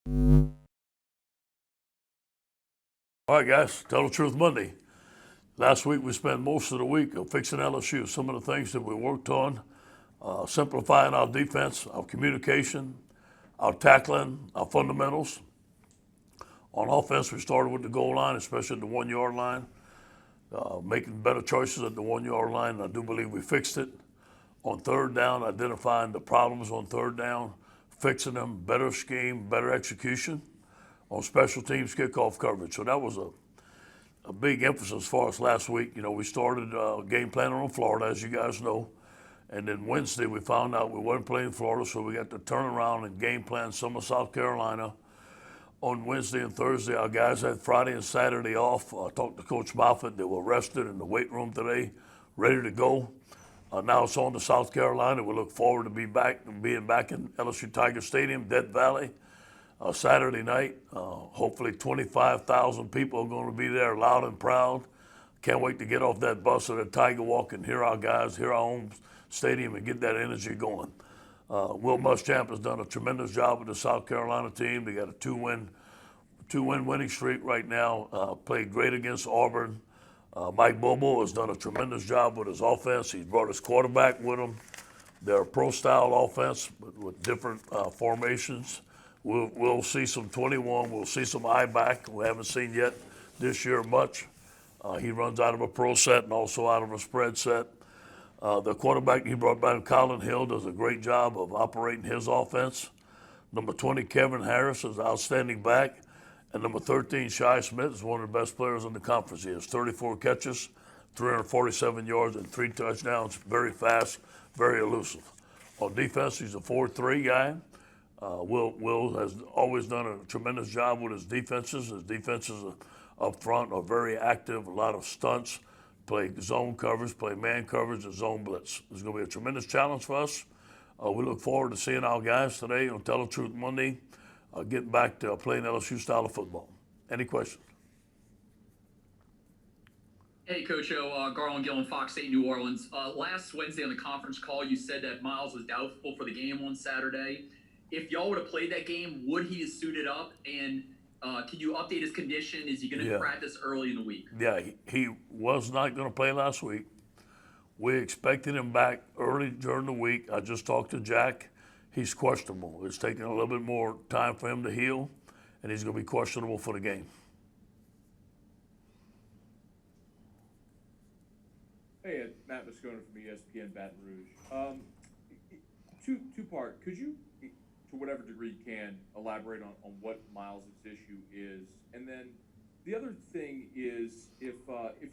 All right, guys, Tell the Truth Monday. Last week we spent most of the week fixing LSU. Some of the things that we worked on, simplifying our defense, our communication, our tackling, our fundamentals. On offense, we started with the goal line, especially at the 1 yard line, making better choices at the 1 yard line. And I do believe we fixed it. On third down, identifying the problems on third down, fixing them, better scheme, better execution. On special teams, kickoff coverage. So that was a big emphasis for us last week. You know, we started game planning on Florida, as you guys know. And then Wednesday, we found out we weren't playing Florida, so we got to turn around and game plan some of South Carolina. On Wednesday and Thursday, our guys had Friday and Saturday off. I talked to Coach Moffitt. They were rested in the weight room today, ready to go. Now it's on to South Carolina. We look forward to being back in LSU Tigers Stadium, Death Valley. Saturday night. Hopefully 25,000 people are going to be there, loud and proud. Can't wait to get off that bus or that Tiger Walk and hear our guys, hear our home stadium, and get that energy going. Will Muschamp has done a tremendous job with the South Carolina team. They got a two-win winning streak right now. Played great against Auburn. Mike Bobo has done a tremendous job with his offense. He's brought his quarterback with him. They're a pro-style offense with different formations. We'll see some 21. We'll see some I-back. We haven't seen yet this year much. He runs out of a pro set and also out of a spread set. The quarterback he brought back, Colin Hill, does a great job of operating his offense. Number 20, Kevin Harris, is an outstanding back. And number 13, Shi Smith, is one of the best players in the conference. He has 34 catches, 347 yards, and 3 touchdowns. Very fast, very elusive. On defense, he's a 4-3 guy. Will has always done a tremendous job with his defenses. His defenses up front are very active, a lot of stunts, play zone coverage, play man coverage, and zone blitz. It's going to be a tremendous challenge for us. We look forward to seeing our guys today on Tell the Truth Monday, getting back to playing LSU style of football. Any questions? Hey, Coach O, Garland Gillen, Fox 8 New Orleans. Last Wednesday on the conference call, you said that Myles was doubtful for the game on Saturday. If y'all would have played that game, would he have suited up? And can you update his condition? Is he going to practice early in the week? Yeah, he was not going to play last week. We expected him back early during the week. I just talked to Jack. He's questionable. It's taking a little bit more time for him to heal, and he's going to be questionable for the game. Hey, Matt Moscona from ESPN Baton Rouge. Two-part. Could you, to whatever degree you can, elaborate on what Myles' issue is? And then the other thing is, if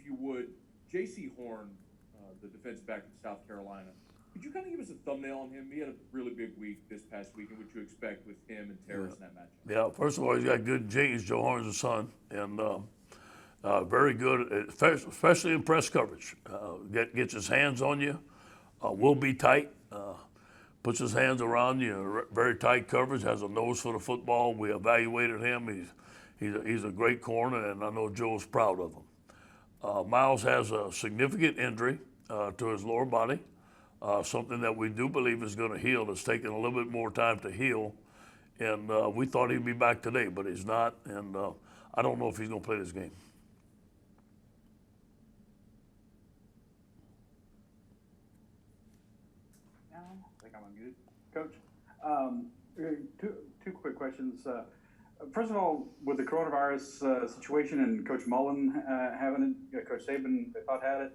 you would, J.C. Horn, the defensive back in South Carolina, could you kind of give us a thumbnail on him? He had a really big week this past week, and what you expect with him and Terrace in that matchup? Yeah, first of all, he's got good genes. Joe Horn's his son, and very good, especially in press coverage. Gets his hands on you, will be tight, puts his hands around you, very tight coverage, has a nose for the football. We evaluated him. He's a great corner, and I know Joe's proud of him. Myles has a significant injury to his lower body, something that we do believe is going to heal. It's taken a little bit more time to heal, and we thought he'd be back today, but he's not, and I don't know if he's going to play this game. I think I'm unmuted. Coach, two quick questions. First of all, with the coronavirus situation and Coach Mullen having it, Coach Saban, they thought had it,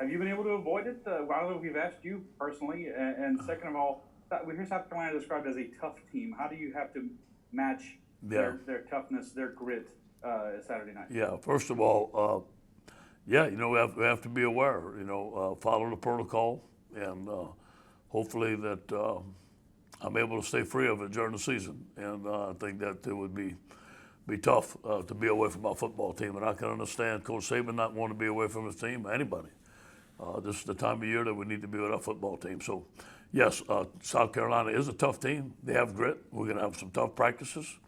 have you been able to avoid it? I don't know if we've asked you personally. And second of all, we hear South Carolina described as a tough team. How do you have to match their toughness, their grit Saturday night? Yeah, first of all, we have to be aware, follow the protocol, and hopefully that I'm able to stay free of it during the season. And I think that it would be tough to be away from our football team. And I can understand Coach Saban not wanting to be away from his team, anybody. This is the time of year that we need to be with our football team. So, yes, South Carolina is a tough team. They have grit. We're going to have some tough practices.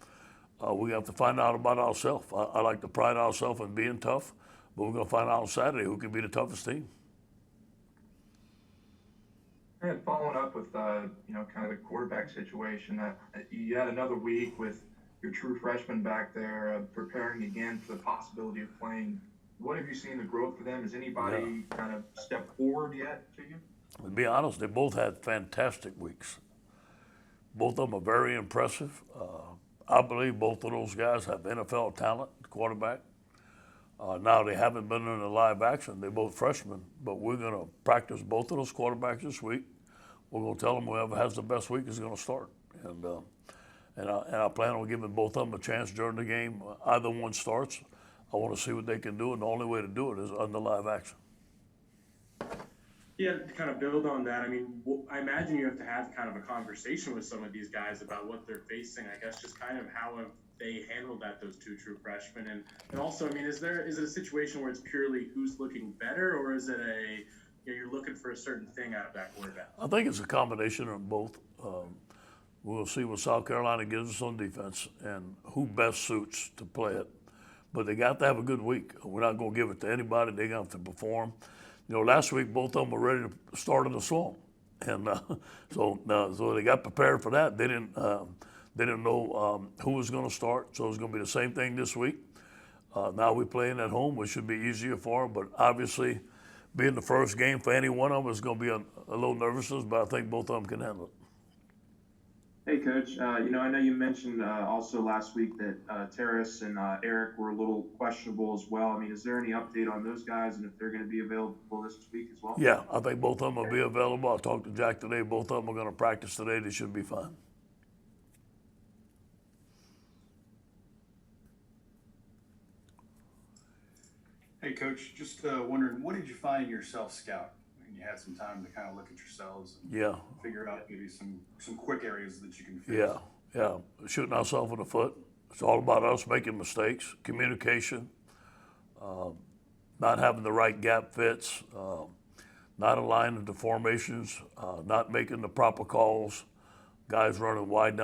We have to find out about ourselves. I like to pride ourselves in being tough, but we're going to find out on Saturday who can be the toughest team. And following up with, kind of the quarterback situation, you had another week with your true freshman back there preparing again for the possibility of playing. What have you seen the growth for them? Has anybody kind of stepped forward yet to you? To be honest, they both had fantastic weeks. Both of them are very impressive. I believe both of those guys have NFL talent, quarterback. Now they haven't been in the live action. They're both freshmen, but we're going to practice both of those quarterbacks this week. We're going to tell them whoever has the best week is going to start. And I plan on giving both of them a chance during the game. Either one starts, I want to see what they can do, and the only way to do it is under live action. Yeah, to kind of build on that, I mean, I imagine you have to have kind of a conversation with some of these guys about what they're facing. I guess just kind of how have they handled that, those two true freshmen, and also, I mean, is it a situation where it's purely who's looking better, or is it you're looking for a certain thing out of that quarterback? I think it's a combination of both. We'll see what South Carolina gives us on defense and who best suits to play it. But they got to have a good week. We're not going to give it to anybody. They got to perform. Last week both of them were ready to start in the swamp, and so they got prepared for that. They didn't know who was going to start, so it's going to be the same thing this week. Now we're playing at home, which should be easier for them, but obviously, being the first game for any one of them is going to be a little nervousness, but I think both of them can handle it. Hey, Coach. I know you mentioned also last week that Terrace and Eric were a little questionable as well. I mean, is there any update on those guys and if they're going to be available this week as well? Yeah, I think both of them will be available. I talked to Jack today. Both of them are going to practice today. They should be fine. Hey, Coach, just wondering, what did you find in yourself scout? You had some time to kind of look at yourselves and figure out maybe some quick areas that you can fix. Yeah. Shooting ourselves in the foot. It's all about us making mistakes, communication, not having the right gap fits, not aligning the formations, not making the proper calls, guys running wide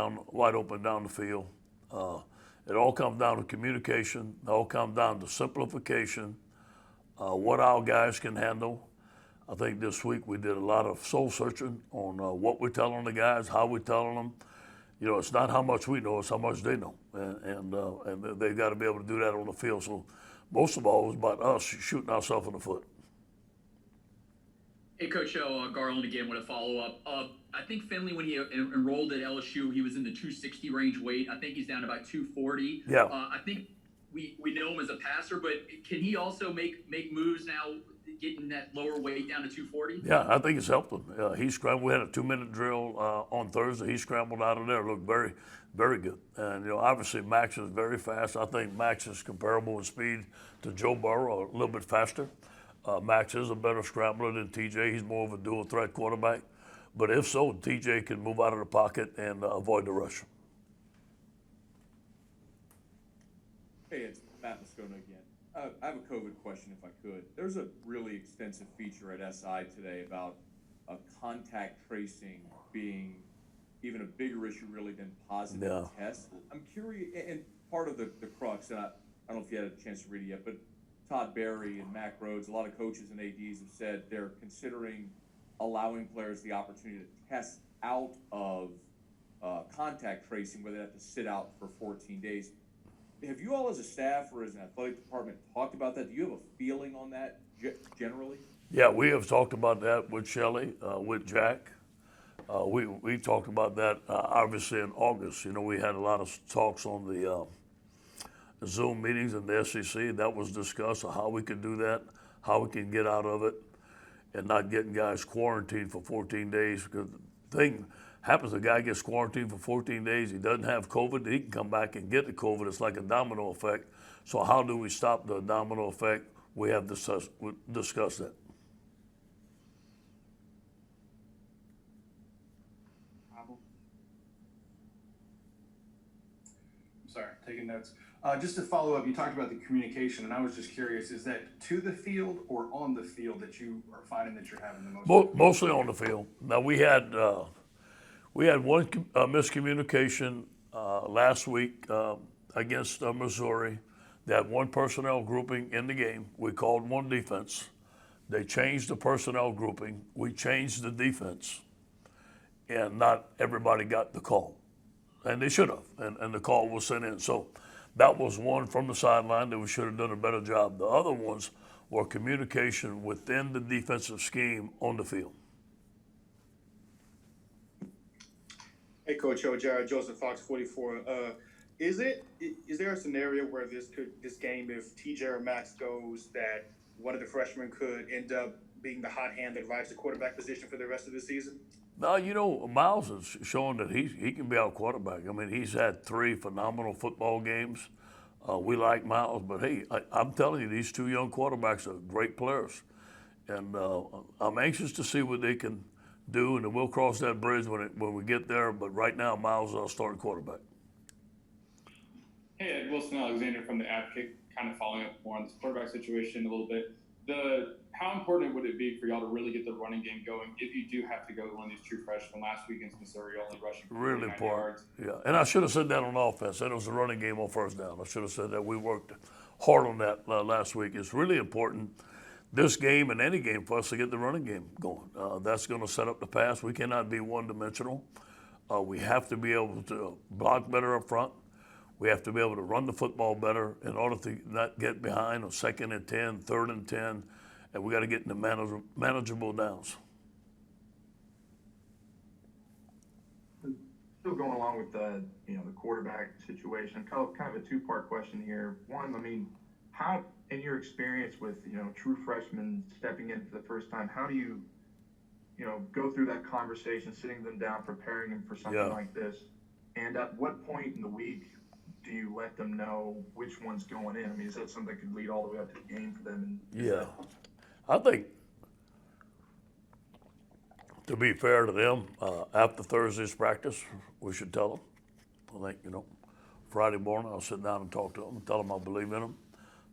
open down the field. It all comes down to communication. It all comes down to simplification, what our guys can handle. I think this week we did a lot of soul searching on what we're telling the guys, how we're telling them. It's not how much we know, it's how much they know. And they've got to be able to do that on the field. So most of all, it was about us shooting ourselves in the foot. Hey, Coach Garland again with a follow-up. I think Finley, when he enrolled at LSU, he was in the 260 range weight. I think he's down to about 240. Yeah. I think we know him as a passer, but can he also make moves now, getting that lower weight down to 240? Yeah, I think it's helped him. He scrambled. We had a 2-minute drill on Thursday. He scrambled out of there. Looked very, very good. And obviously Max is very fast. I think Max is comparable in speed to Joe Burrow, a little bit faster. Max is a better scrambler than TJ. He's more of a dual threat quarterback. But if so, TJ can move out of the pocket and avoid the rush. Hey, it's Matt Moscona again. I have a COVID question, if I could. There's a really extensive feature at SI today about contact tracing being even a bigger issue, really, than positive tests. I'm curious, and part of the crux, and I don't know if you had a chance to read it yet, but Todd Berry and Mac Rhodes, a lot of coaches and ADs have said they're considering allowing players the opportunity to test out of contact tracing, where they have to sit out for 14 days. Have you all as a staff or as an athletic department talked about that? Do you have a feeling on that generally? Yeah, we have talked about that with Shelley, with Jack. We talked about that obviously in August. We had a lot of talks on the Zoom meetings in the SEC. That was discussed how we could do that, how we can get out of it, and not getting guys quarantined for 14 days. Because the thing happens, a guy gets quarantined for 14 days, he doesn't have COVID, he can come back and get the COVID. It's like a domino effect. So how do we stop the domino effect? We have discussed that. Sorry, taking notes. Just to follow up, you talked about the communication, and I was just curious, is that to the field or on the field that you are finding that you're having the most? Mostly on the field. Now, we had one miscommunication last week against Missouri. They had one personnel grouping in the game. We called one defense. They changed the personnel grouping. We changed the defense. and not everybody got the call. And they should have, and the call was sent in. So that was one from the sideline that we should have done a better job. The other ones were communication within the defensive scheme on the field. Hey, Coach O, Jared Joseph, Fox 44. Is there a scenario where this game, if TJ or Max goes, that one of the freshmen could end up being the hot hand that rides the quarterback position for the rest of the season? No, you know, Myles is showing that he can be our quarterback. I mean, he's had 3 phenomenal football games. We like Myles, but hey, I'm telling you, these 2 young quarterbacks are great players, and I'm anxious to see what they can do, and we'll cross that bridge when we get there. But right now, Myles is our starting quarterback. Hey, Ed, Wilson Alexander from the Advocate, kind of following up more on this quarterback situation a little bit. How important would it be for y'all to really get the running game going if you do have to go to one of these true freshmen? Last week against Missouri, only rushing for Really 49 important. yards. Yeah, and I should have said that on offense. That was the running game on first down. I should have said that. We worked hard on that last week. It's really important this game and any game for us to get the running game going. That's going to set up the pass. We cannot be one-dimensional. We have to be able to block better up front. We have to be able to run the football better in order to not get behind on 2nd and 10, 3rd and 10, and we got to get into manageable downs. Still going along with the quarterback situation, kind of a 2-part question here. One, I mean, how, in your experience with true freshmen stepping in for the first time, how do you go through that conversation, sitting them down, preparing them for something like this, and at what point in the week do you let them know which one's going in? I mean, is that something that could lead all the way up to the game for them? Yeah, I think, to be fair to them, after Thursday's practice, we should tell them. I think, Friday morning I'll sit down and talk to them and tell them I believe in them,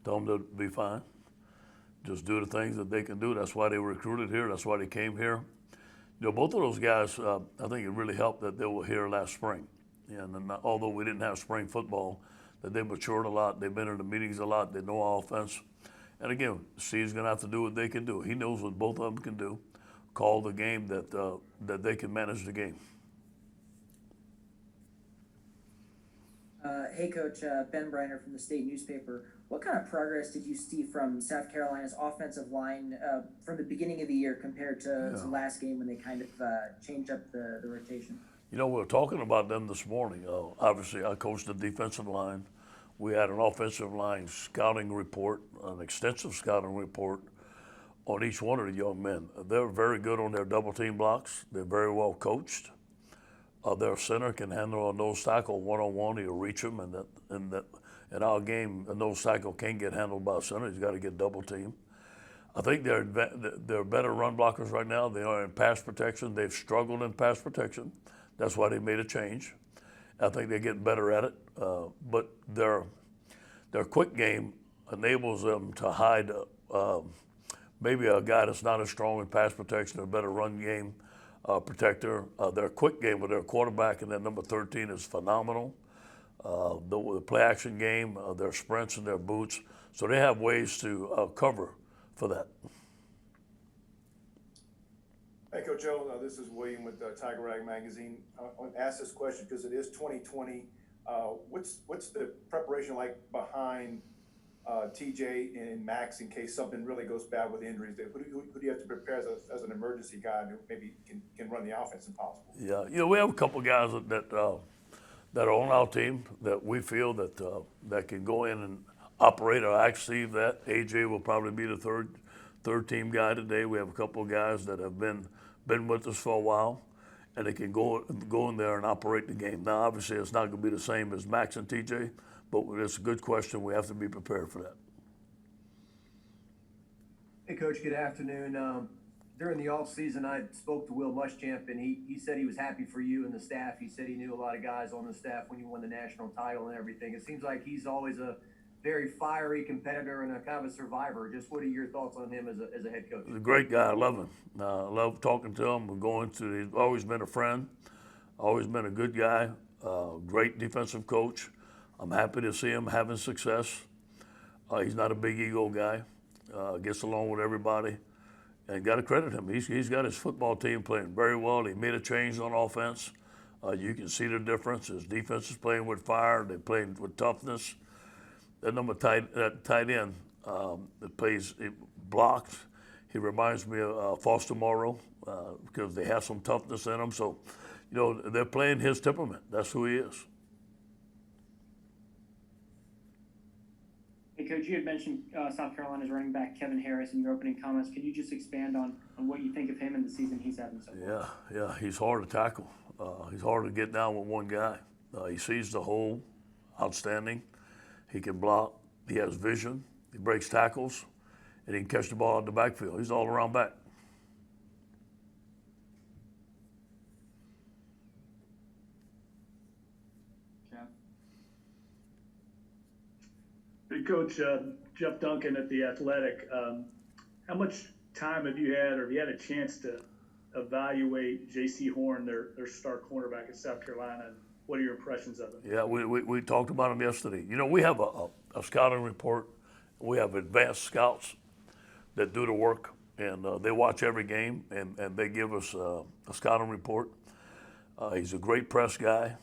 tell them they'll be fine. Just do the things that they can do. That's why they were recruited here. That's why they came here. Both of those guys, I think it really helped that they were here last spring. And although we didn't have spring football, that they matured a lot. They've been in the meetings a lot. They know our offense. And again, Steve's going to have to do what they can do. He knows what both of them can do. Call the game that they can manage the game. Hey, Coach, Ben Briner from the State Newspaper. What kind of progress did you see from South Carolina's offensive line from the beginning of the year compared to last game when they kind of changed up the rotation? We were talking about them this morning. Obviously, I coached the defensive line. We had an offensive line scouting report, an extensive scouting report on each one of the young men. They're very good on their double team blocks. They're very well coached. Their center can handle a nose tackle one-on-one. He'll reach him, and in our game, a nose tackle can't get handled by a center. He's got to get double team. I think they're better run blockers right now. They are in pass protection. They've struggled in pass protection. That's why they made a change. I think they're getting better at it. But their quick game enables them to hide maybe a guy that's not as strong in pass protection, a better run game protector. Their quick game with their quarterback and their number 13 is phenomenal. The play action game, their sprints and their boots. So they have ways to cover for that. Hey, Coach O, this is William with Tiger Rag Magazine. I want to ask this question because it is 2020. What's the preparation like behind TJ and Max in case something really goes bad with injuries? Who do you have to prepare as an emergency guy who maybe can run the offense if possible? Yeah, we have a couple guys that are on our team that we feel that can go in and operate or actually that. AJ will probably be the third team guy today. We have a couple of guys that have been with us for a while, and they can go in there and operate the game. Now, obviously, it's not going to be the same as Max and TJ, but it's a good question. We have to be prepared for that. Hey, Coach, good afternoon. During the offseason, I spoke to Will Muschamp, and he said he was happy for you and the staff. He said he knew a lot of guys on the staff when you won the national title and everything. It seems like he's always a very fiery competitor and a kind of a survivor. Just what are your thoughts on him as a head coach? He's a great guy. I love him. I love talking to him. He's always been a friend, always been a good guy, great defensive coach. I'm happy to see him having success. He's not a big ego guy. Gets along with everybody. and got to credit him. He's got his football team playing very well. He made a change on offense. You can see the difference. His defense is playing with fire. They're playing with toughness. That tight end that plays blocks, he reminds me of Foster Morrow because they have some toughness in them. So, they're playing his temperament. That's who he is. Hey, Coach, you had mentioned South Carolina's running back Kevin Harris in your opening comments. Can you just expand on what you think of him and the season he's having so far? Yeah, he's hard to tackle. He's hard to get down with one guy. He sees the hole, outstanding. He can block. He has vision. He breaks tackles, and he can catch the ball out the backfield. He's all around back. Hey, Coach, Jeff Duncan at The Athletic. How much time have you had, or have you had a chance to evaluate J.C. Horn, their star cornerback at South Carolina? And what are your impressions of him? Yeah, we talked about him yesterday. We have a scouting report. We have advanced scouts that do the work, and they watch every game, and they give us a scouting report. He's a great press guy.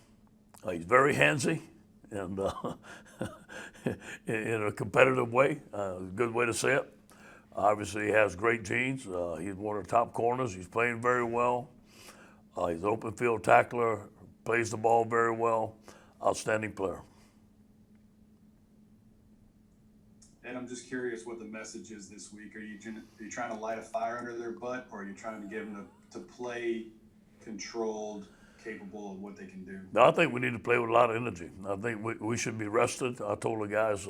He's very handsy, and in a competitive way, a good way to say it. Obviously, he has great genes. He's one of the top corners. He's playing very well. He's an open field tackler, plays the ball very well. Outstanding player. And I'm just curious what the message is this week. Are you trying to light a fire under their butt, or are you trying to get them to play controlled, capable of what they can do? No, I think we need to play with a lot of energy. I think we should be rested. I told the guys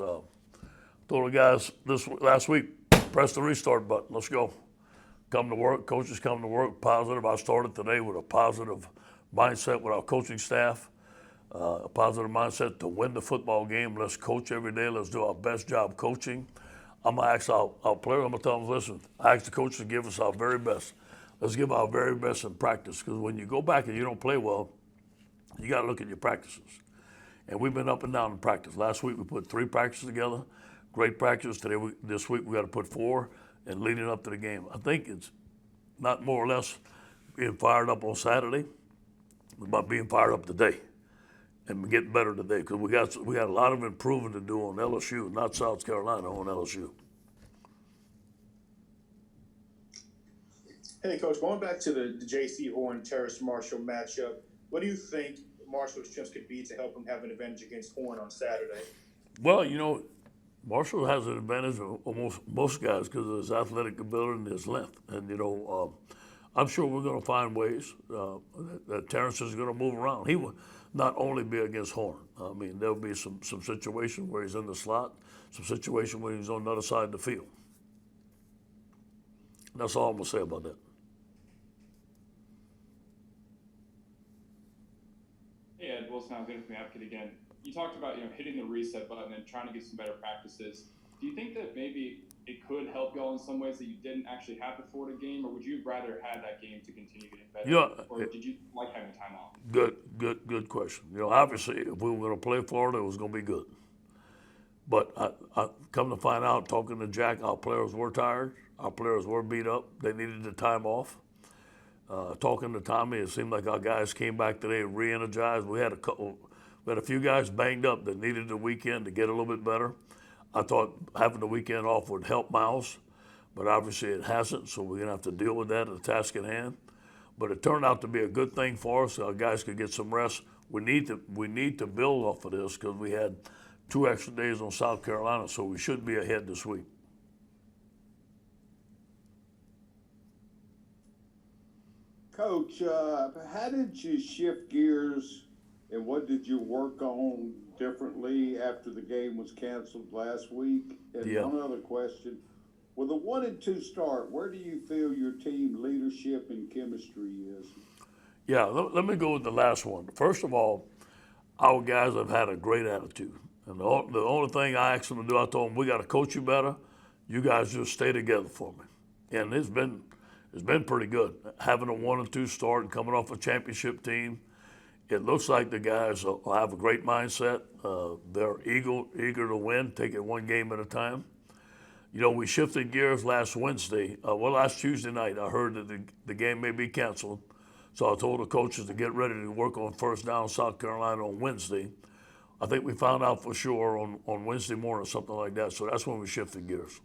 last week, press the restart button. Let's go. Come to work. Coaches come to work positive. I started today with a positive mindset with our coaching staff, a positive mindset to win the football game. Let's coach every day. Let's do our best job coaching. I'm going to ask our players, I'm going to tell them, listen, I ask the coaches to give us our very best. Let's give our very best in practice, because when you go back and you don't play well, you got to look at your practices. And we've been up and down in practice. Last week we put 3 practices together, great practice. This week we got to put 4, and leading up to the game. I think it's not more or less being fired up on Saturday, it's about being fired up today and getting better today, because we got a lot of improvement to do on LSU, not South Carolina, on LSU. Hey, Coach, going back to the J.C. Horn, Terrace Marshall matchup, what do you think Marshall's strengths could be to help him have an advantage against Horn on Saturday? Well, Marshall has an advantage of almost most guys because of his athletic ability and his length. And, I'm sure we're going to find ways that Terrence is going to move around. He will not only be against Horn. I mean, there'll be some situation where he's in the slot, some situation where he's on the other side of the field. That's all I'm going to say about that. Hey, Ed, Wilson, I'm good from the Advocate again. You talked about hitting the reset button and trying to get some better practices. Do you think that maybe it could help y'all in some ways that you didn't actually have before the game, or would you rather have that game to continue getting better? Or did you like having time off? Good question. Obviously, if we were going to play Florida, it was going to be good. But I come to find out, talking to Jack, our players were tired. Our players were beat up. They needed the time off. Talking to Tommy, it seemed like our guys came back today re-energized. We had a few guys banged up that needed the weekend to get a little bit better. I thought having the weekend off would help Myles, but obviously it hasn't, so we're going to have to deal with that at the task at hand. But it turned out to be a good thing for us. Our guys could get some rest. We need to build off of this because we had 2 extra days on South Carolina, so we should be ahead this week. Coach, how did you shift gears, and what did you work on differently after the game was canceled last week? And one other question, with a 1-2 start, where do you feel your team leadership and chemistry is? Yeah, let me go with the last one. First of all, our guys have had a great attitude. And the only thing I asked them to do, I told them, we got to coach you better. You guys just stay together for me. And it's been pretty good. Having a 1-2 start and coming off a championship team, it looks like the guys will have a great mindset. They're eager to win, take it one game at a time. we shifted gears last Wednesday. Last Tuesday night, I heard that the game may be canceled. So I told the coaches to get ready to work on first down South Carolina on Wednesday. I think we found out for sure on Wednesday morning, something like that. So that's when we shifted gears.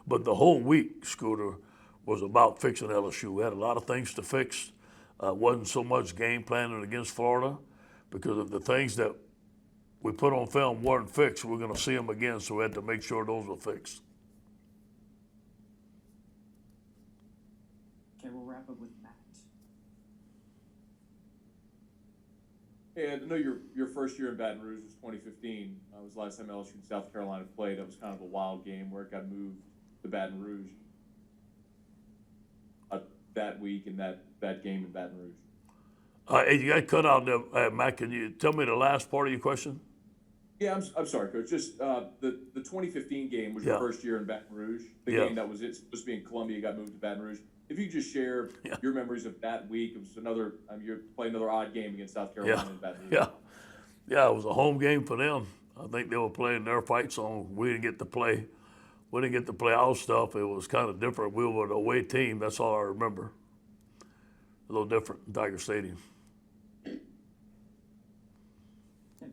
But the whole week, Scooter, was about fixing LSU. We had a lot of things to fix. Wasn't so much game planning against Florida, because if the things that we put on film weren't fixed, we're going to see them again. So we had to make sure those were fixed. Okay, we'll wrap up with Matt. Hey, I know your first year in Baton Rouge was 2015. Was the last time LSU and South Carolina played. That was kind of a wild game where it got moved to Baton Rouge that week and that game in Baton Rouge. Hey, you got cut out there, Matt. Can you tell me the last part of your question? Yeah, I'm sorry, Coach. Just the 2015 game was your first year in Baton Rouge. The game that was supposed to be in Columbia got moved to Baton Rouge. If you could just share your memories of that week. It was another, you're playing another odd game against South Carolina in Baton Rouge. Yeah, it was a home game for them. I think they were playing their fight song. We didn't get to play our stuff. It was kind of different. We were the away team. That's all I remember. A little different in Tiger Stadium.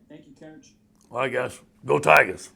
Thank you, Coach. All right, guys. Go Tigers.